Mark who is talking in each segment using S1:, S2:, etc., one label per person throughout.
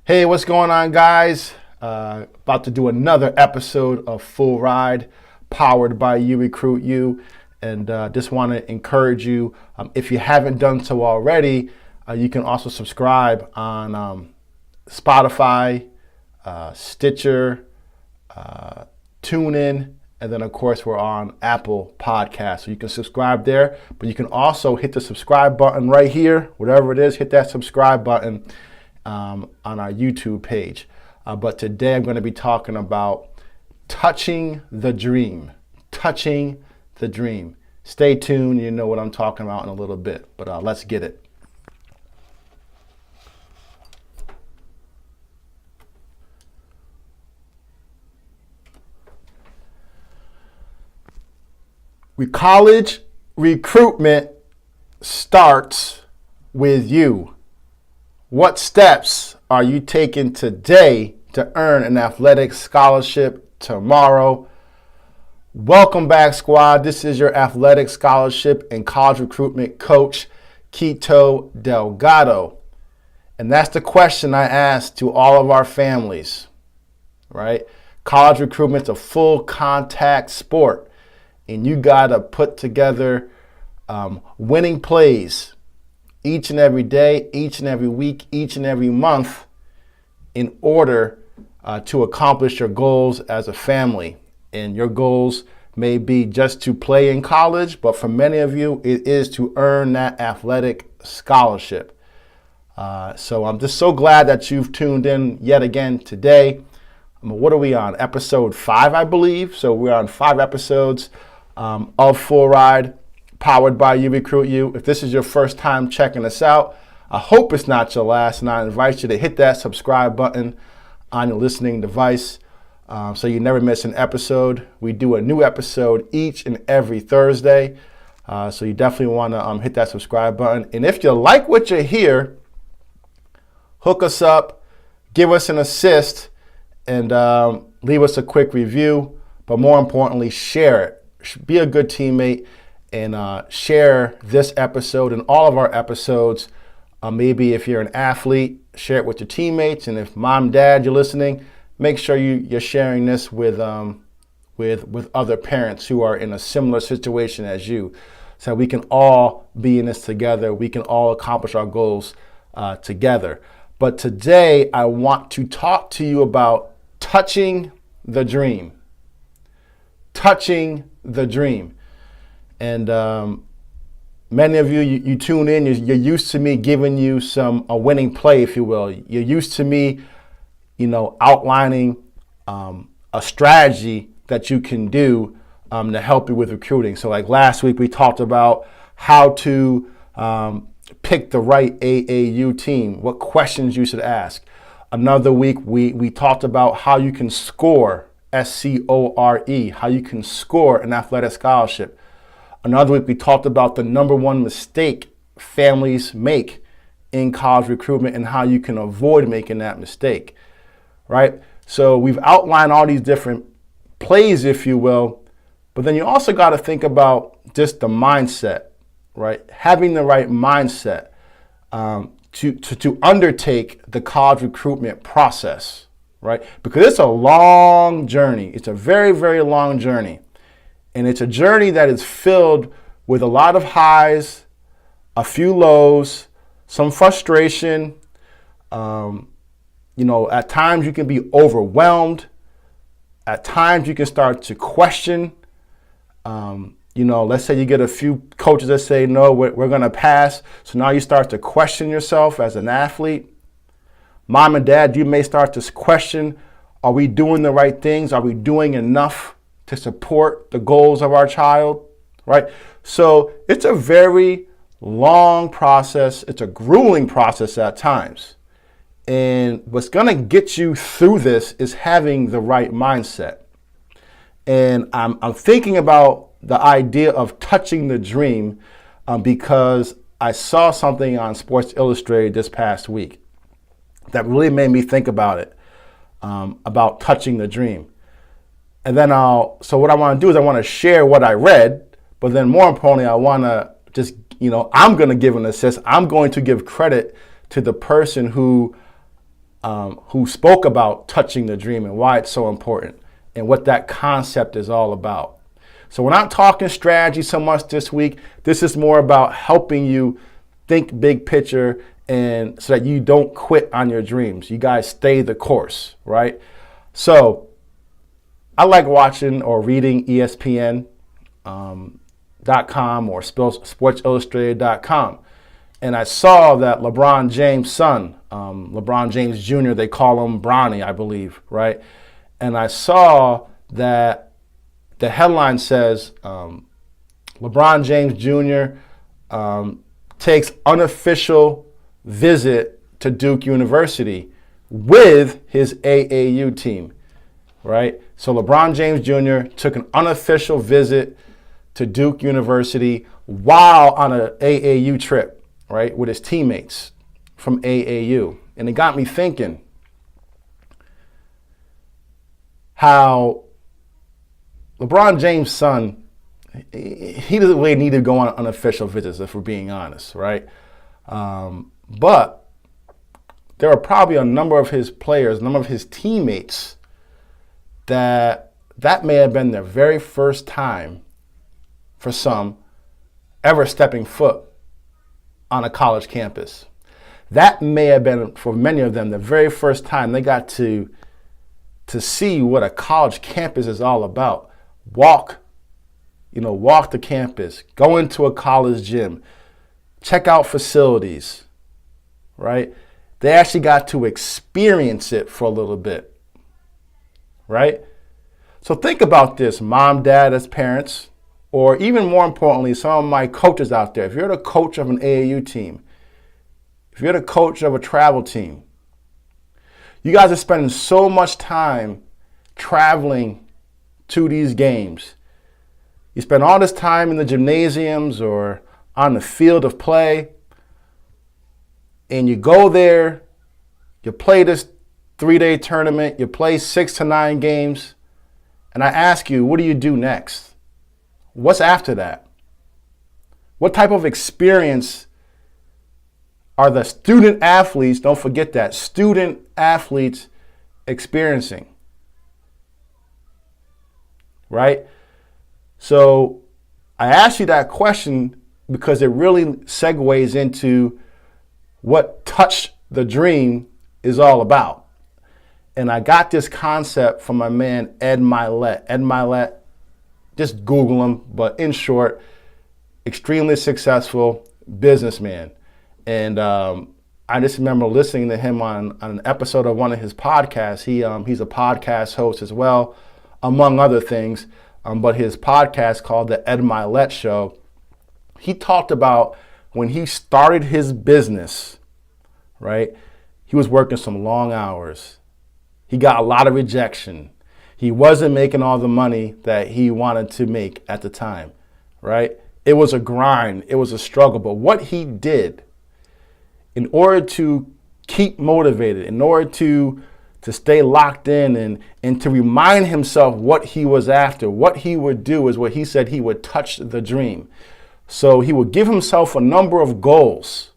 S1: Hey, what's going on, guys? About to do another episode of Full Ride, powered by URECRUITU, and just want to encourage you, if you haven't done so already, you can also subscribe on Spotify, Stitcher, TuneIn, and then of course we're on Apple Podcasts. So you can subscribe there, but you can also hit the subscribe button right here, whatever it is, hit that subscribe button on our YouTube page. But today I'm going to be talking about touching the dream. Touching the dream. Stay tuned. You know what I'm talking about in a little bit, but let's get it. College recruitment starts with you. What steps are you taking today to earn an athletic scholarship tomorrow? Welcome back, squad. This is your athletic scholarship and college recruitment coach, Quito Delgado. And that's the question I ask to all of our families, right? College recruitment's a full contact sport, and you got to put together winning plays each and every day, each and every week, each and every month in order to accomplish your goals as a family. And your goals may be just to play in college, but for many of you, it is to earn that athletic scholarship. So I'm just so glad that you've tuned in yet again today. What are we on? Episode 5, I believe. So we're on 5 episodes of Full Ride, powered by URECRUITU. If this is your first time checking us out, I hope it's not your last, and I invite you to hit that subscribe button on your listening device so you never miss an episode. We do a new episode each and every Thursday, so you definitely want to hit that subscribe button. And if you like what you hear, hook us up, give us an assist, and leave us a quick review. But more importantly, share it. Be a good teammate and share this episode and all of our episodes. Maybe if you're an athlete, share it with your teammates. And if mom, dad, you're listening, make sure you're sharing this with other parents who are in a similar situation as you, so we can all be in this together. We can all accomplish our goals together. But today I want to talk to you about touching the dream. Touching the dream. And many of you tune in, you're used to me giving you a winning play, if you will. You're used to me, outlining a strategy that you can do to help you with recruiting. So like last week, we talked about how to pick the right AAU team, what questions you should ask. Another week, we talked about how you can score, SCORE, how you can score an athletic scholarship. Another week, we talked about the number one mistake families make in college recruitment and how you can avoid making that mistake, right? So we've outlined all these different plays, if you will, but then you also got to think about just the mindset, right? Having the right mindset to undertake the college recruitment process, right? Because it's a long journey. It's a very, very long journey. And it's a journey that is filled with a lot of highs, a few lows, some frustration. At times you can be overwhelmed. At times you can start to question. Let's say you get a few coaches that say, no, we're going to pass. So now you start to question yourself as an athlete. Mom and dad, you may start to question, are we doing the right things? Are we doing enough to support the goals of our child, right? So it's a very long process. It's a grueling process at times. And what's going to get you through this is having the right mindset. And I'm thinking about the idea of touching the dream because I saw something on Sports Illustrated this past week that really made me think about it, about touching the dream. And then so what I want to do is I want to share what I read, but then more importantly, I want to just, I'm going to give an assist. I'm going to give credit to the person who who spoke about touching the dream and why it's so important and what that concept is all about. So we're not talking strategy so much this week. This is more about helping you think big picture and so that you don't quit on your dreams. You guys stay the course, right? So I like watching or reading ESPN.com or SportsIllustrated.com. And I saw that LeBron James' son, LeBron James Jr., they call him Bronny, I believe, right? And I saw that the headline says LeBron James Jr. Takes unofficial visit to Duke University with his AAU team, right? So LeBron James Jr. took an unofficial visit to Duke University while on an AAU trip, right, with his teammates from AAU. And it got me thinking how LeBron James' son, he doesn't really need to go on unofficial visits, if we're being honest, right? But there are probably a number of his players, a number of his teammates that may have been their very first time, for some, ever stepping foot on a college campus. That may have been, for many of them, the very first time they got to see what a college campus is all about. Walk the campus, go into a college gym, check out facilities, right? They actually got to experience it for a little bit, right? So think about this, mom, dad, as parents, or even more importantly, some of my coaches out there. If you're the coach of an AAU team, if you're the coach of a travel team, you guys are spending so much time traveling to these games. You spend all this time in the gymnasiums or on the field of play, and you go there, you play this 3-day tournament, you play 6 to 9 games, and I ask you, what do you do next? What's after that? What type of experience are the student athletes, don't forget that, student athletes experiencing? Right? So I asked you that question because it really segues into what Touch the Dream is all about. And I got this concept from my man, Ed Milet. Ed Milet, just Google him, but in short, extremely successful businessman. And I just remember listening to him on an episode of one of his podcasts. He's a podcast host as well, among other things. But his podcast called The Ed Milet Show, he talked about when he started his business, right? He was working some long hours. He got a lot of rejection. He wasn't making all the money that he wanted to make at the time, right? It was a grind. It was a struggle. But what he did in order to keep motivated, in order to stay locked in and to remind himself what he was after, what he would do is what he said he would touch the dream. So he would give himself a number of goals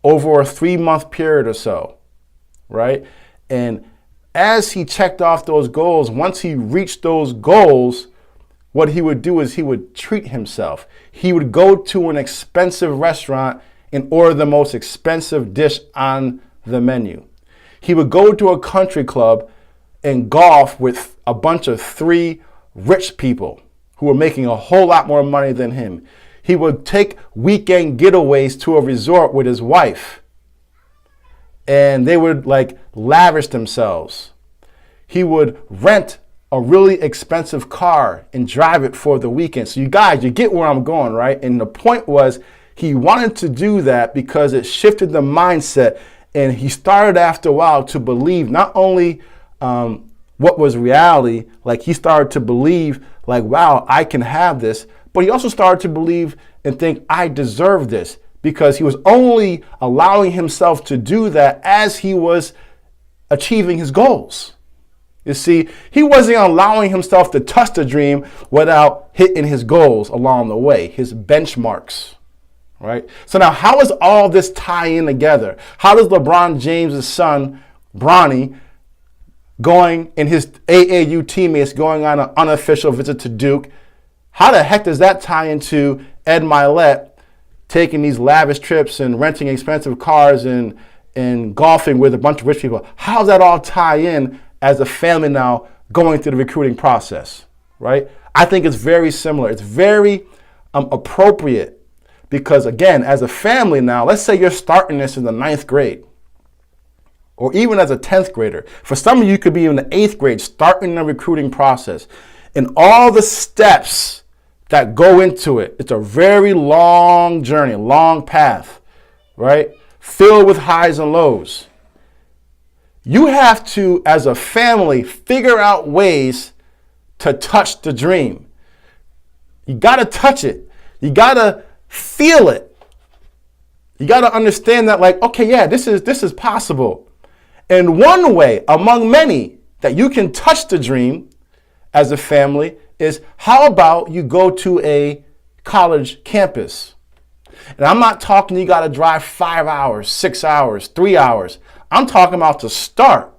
S1: over a 3-month period or so, right? And as he checked off those goals, once he reached those goals, what he would do is he would treat himself. He would go to an expensive restaurant and order the most expensive dish on the menu. He would go to a country club and golf with a bunch of 3 rich people who were making a whole lot more money than him. He would take weekend getaways to a resort with his wife, and they would lavish themselves. He would rent a really expensive car and drive it for the weekend. So you guys, you get where I'm going, right? And the point was he wanted to do that because it shifted the mindset. And he started after a while to believe not only what was reality, he started to believe wow, I can have this, but he also started to believe and think I deserve this because he was only allowing himself to do that as he was achieving his goals. You see, he wasn't allowing himself to touch the dream without hitting his goals along the way, his benchmarks. Right? So now how does all this tie in together? How does LeBron James' son Bronny, going and his AAU teammates going on an unofficial visit to Duke. How the heck does that tie into Ed Milet taking these lavish trips and renting expensive cars and golfing with a bunch of rich people? How does that all tie in as a family now going through the recruiting process, right? I think it's very similar. It's very appropriate because, again, as a family now, let's say you're starting this in the 9th grade or even as a 10th grader. For some of you, could be in the 8th grade, starting the recruiting process. And all the steps that go into it, it's a very long journey, long path, right? Filled with highs and lows. You have to, as a family, figure out ways to touch the dream. You got to touch it. You got to feel it. You got to understand that, like, okay, yeah, this is possible. And one way among many that you can touch the dream as a family is, how about you go to a college campus? And I'm not talking you got to drive 5 hours, 6 hours, 3 hours. I'm talking about to start.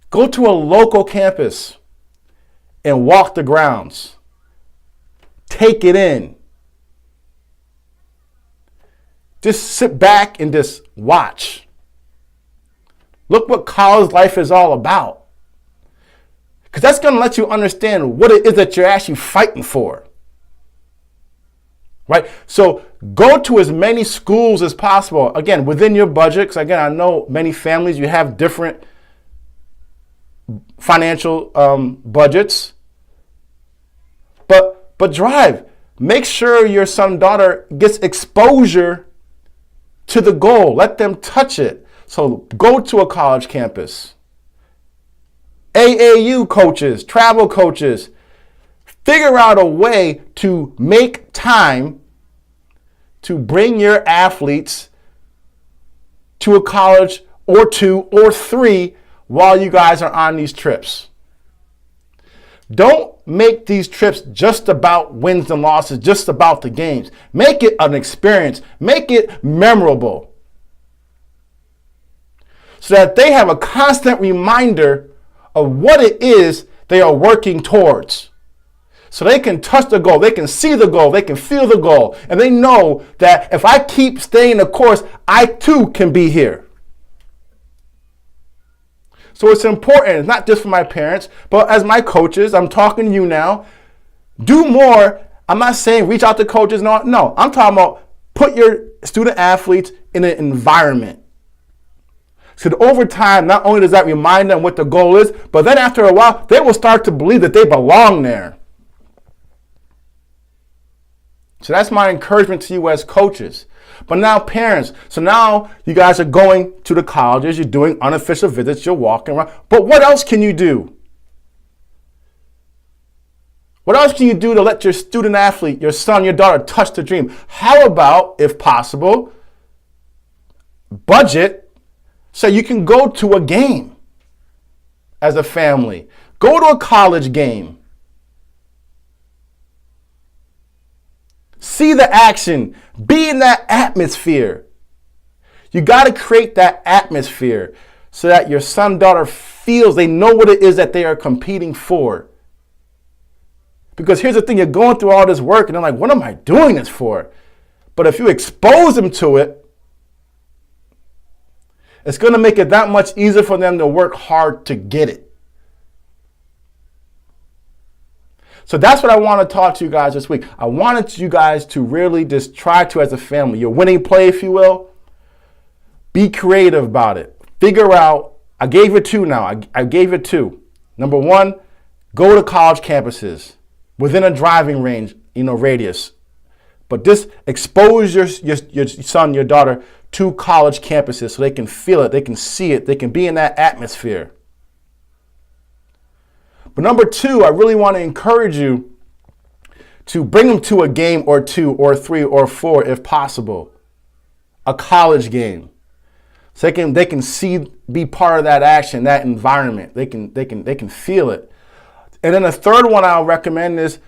S1: Go to a local campus and walk the grounds. Take it in. Just sit back and just watch. Look what college life is all about. Because that's going to let you understand what it is that you're actually fighting for. Right? So go to as many schools as possible. Again, within your budget. Because again, I know many families, you have different financial budgets. But drive. Make sure your son, daughter gets exposure to the goal. Let them touch it. So go to a college campus. AAU coaches, travel coaches, figure out a way to make time to bring your athletes to a college or 2 or 3 while you guys are on these trips. Don't make these trips just about wins and losses, just about the games. Make it an experience. Make it memorable. So that they have a constant reminder of what it is they are working towards. So they can touch the goal, they can see the goal, they can feel the goal, and they know that if I keep staying the course, I too can be here. So it's important, not just for my parents, but as my coaches, I'm talking to you now. Do more. I'm not saying reach out to coaches. No, I'm talking about put your student athletes in an environment. So that over time, not only does that remind them what the goal is, but then after a while, they will start to believe that they belong there. So that's my encouragement to you as coaches. But now parents, so now you guys are going to the colleges, you're doing unofficial visits, you're walking around. But what else can you do? What else can you do to let your student athlete, your son, your daughter touch the dream? How about, if possible, budget so you can go to a game as a family. Go to a college game. See the action. Be in that atmosphere. You got to create that atmosphere so that your son, daughter feels they know what it is that they are competing for. Because here's the thing, you're going through all this work and they're like, what am I doing this for? But if you expose them to it, it's going to make it that much easier for them to work hard to get it. So that's what I want to talk to you guys this week. I wanted you guys to really just try to, as a family, your winning play, if you will, be creative about it. Figure out, I gave you 2 now. I gave you 2. Number 1, go to college campuses within a driving range, radius. But just expose your son, your daughter to college campuses so they can feel it, they can see it, they can be in that atmosphere. But number 2, I really want to encourage you to bring them to a game or 2 or 3 or 4 if possible. A college game. So they can be part of that action, that environment. They can feel it. And then the third one I'll recommend is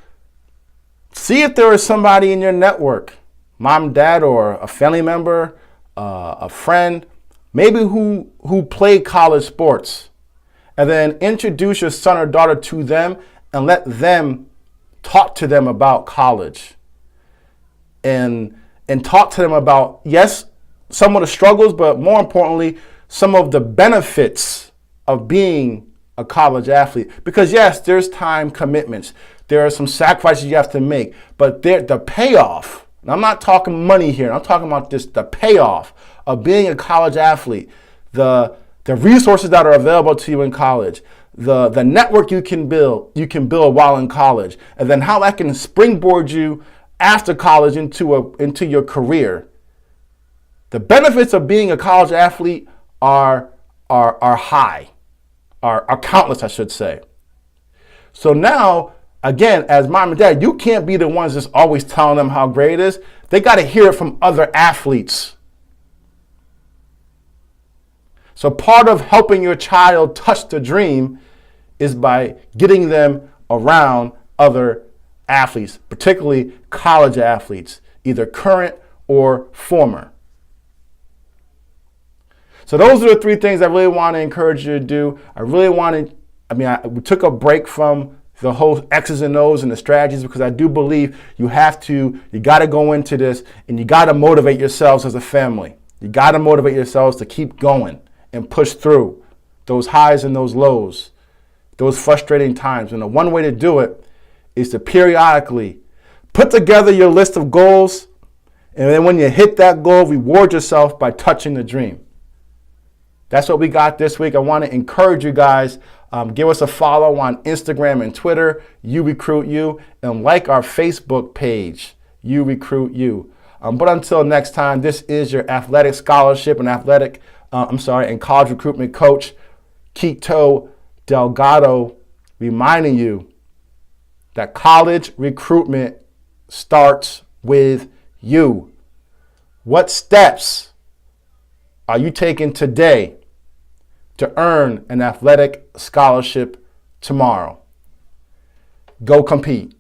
S1: see if there is somebody in your network, mom, dad, or a family member, a friend, maybe who play college sports, and then introduce your son or daughter to them and let them talk to them about college and talk to them about, yes, some of the struggles, but more importantly, some of the benefits of being a college athlete. Because yes, there's time commitments. There are some sacrifices you have to make, but the payoff, and I'm not talking money here, I'm talking about the payoff of being a college athlete, the resources that are available to you in college, the network you can build while in college, and then how that can springboard you after college into your career. The benefits of being a college athlete are countless, I should say. So now, again, as mom and dad, you can't be the ones that's always telling them how great it is. They got to hear it from other athletes. So part of helping your child touch the dream is by getting them around other athletes, particularly college athletes, either current or former. So those are the three things I really want to encourage you to do. We took a break from the whole X's and O's and the strategies because I do believe you got to go into this and you got to motivate yourselves as a family. You got to motivate yourselves to keep going and push through those highs and those lows, those frustrating times. And the one way to do it is to periodically put together your list of goals, and then when you hit that goal, reward yourself by touching the dream. That's what we got this week. I want to encourage you guys, give us a follow on Instagram and Twitter, URECRUITU, and like our Facebook page, URECRUITU. But until next time, this is your athletic scholarship and and college recruitment coach, Quito Delgado, reminding you that college recruitment starts with you. What steps are you taking today to earn an athletic scholarship tomorrow? Go compete.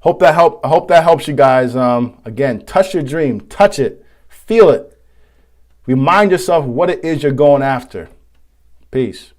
S1: I hope that helps you guys. Again, touch your dream, touch it, feel it. Remind yourself what it is you're going after. Peace.